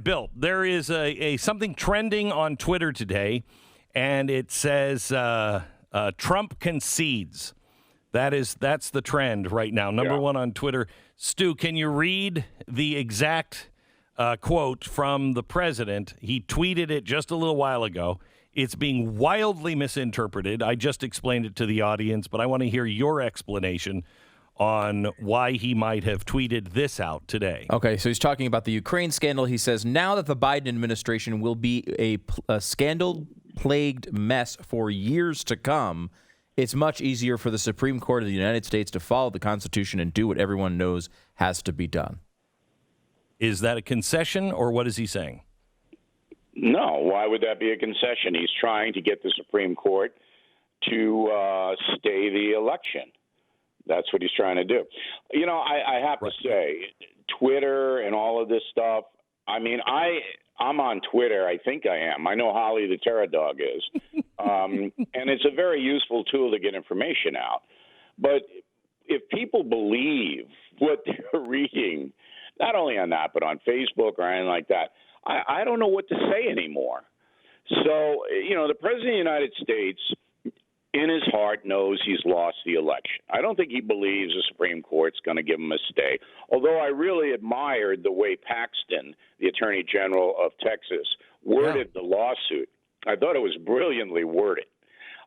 Bill, there is a something trending on Twitter today, and it says Trump concedes. That's the trend right now. Number one on Twitter. Stu, can you read the exact quote from the president? He tweeted it just a little while ago. It's being wildly misinterpreted. I just explained it to the audience, but I want to hear your explanation on why he might have tweeted this out today. Okay, so he's talking about the Ukraine scandal. He says, now that the Biden administration will be a scandal-plagued mess for years to come, it's much easier for the Supreme Court of the United States to follow the Constitution and do what everyone knows has to be done. Is that a concession, or what is he saying? No, why would that be a concession? He's trying to get the Supreme Court to stay the election. That's what he's trying to do. You know, I have to say, Twitter and all of this stuff, I mean, I'm on Twitter. I think I am. I know Holly the Terror Dog is. And it's a very useful tool to get information out. But if people believe what they're reading, not only on that, but on Facebook or anything like that, I don't know what to say anymore. So, you know, the President of the United States, in his heart, knows he's lost the election. I don't think he believes the Supreme Court's going to give him a stay, although I really admired the way Paxton, the Attorney General of Texas, worded the lawsuit. I thought it was brilliantly worded.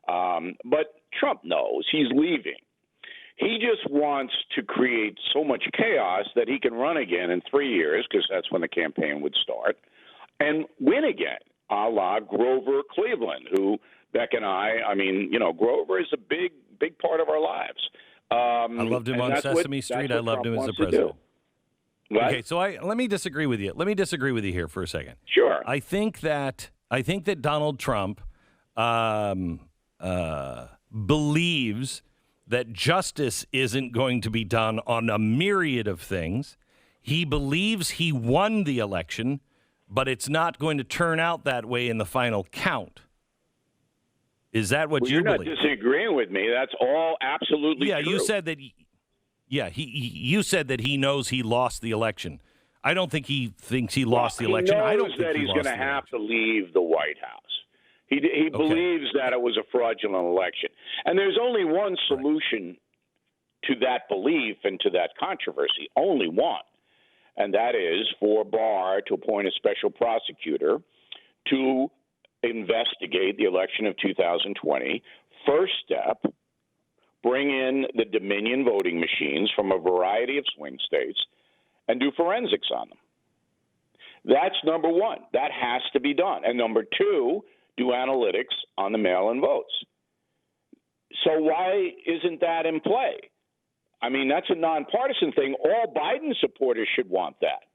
But Trump knows he's leaving. He just wants to create so much chaos that he can run again in 3 years, because that's when the campaign would start, and win again, a la Grover Cleveland, who Beck and I mean, you know, Grover is a big part of our lives. I loved him on Sesame Street. I loved him as a president. Okay, so let me disagree with you. Let me disagree with you here for a second. Sure. I think that Donald Trump believes that justice isn't going to be done on a myriad of things. He believes he won the election, but it's not going to turn out that way in the final count. Is that what you believe? You're not disagreeing with me. That's all absolutely true. You said that. You said that he knows he lost the election. I don't think he thinks he lost the election. He knows I don't think that he's going to have to leave the White House. He believes that it was a fraudulent election. And there's only one solution to that belief and to that controversy, only one. And that is for Barr to appoint a special prosecutor to investigate the election of 2020. First step, bring in the Dominion voting machines from a variety of swing states and do forensics on them. That's number one. That has to be done. And number two, do analytics on the mail-in votes. So why isn't that in play? I mean, that's a nonpartisan thing. All Biden supporters should want that.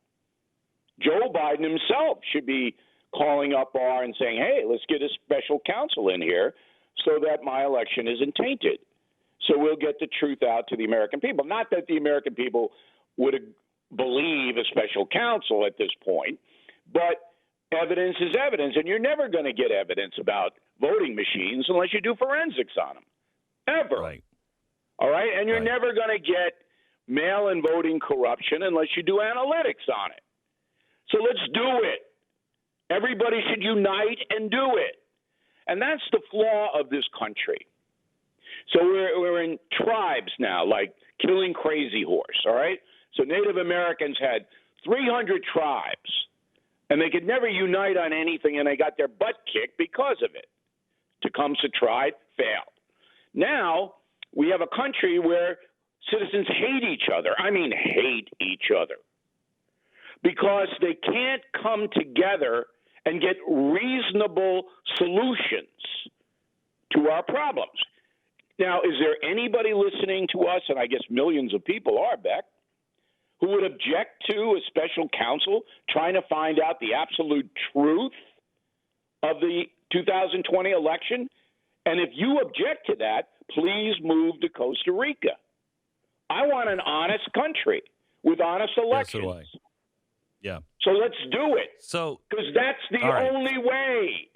Joe Biden himself should be calling up Barr and saying, hey, let's get a special counsel in here so that my election isn't tainted. So we'll get the truth out to the American people. Not that the American people would believe a special counsel at this point, but evidence is evidence, and you're never going to get evidence about voting machines unless you do forensics on them, ever. Right. All right? And you're never going to get mail-in voting corruption unless you do analytics on it. So let's do it. Everybody should unite and do it. And that's the flaw of this country. So we're in tribes now, like Killing Crazy Horse, all right? So Native Americans had 300 tribes, and they could never unite on anything, and they got their butt kicked because of it. Tecumseh tried, failed. Now we have a country where citizens hate each other. I mean, hate each other. Because they can't come together and get reasonable solutions to our problems. Now, is there anybody listening to us, and I guess millions of people are, Beck, who would object to a special counsel trying to find out the absolute truth of the 2020 election? And if you object to that, please move to Costa Rica. I want an honest country with honest elections. Yeah. So let's do it. So, because that's the only way.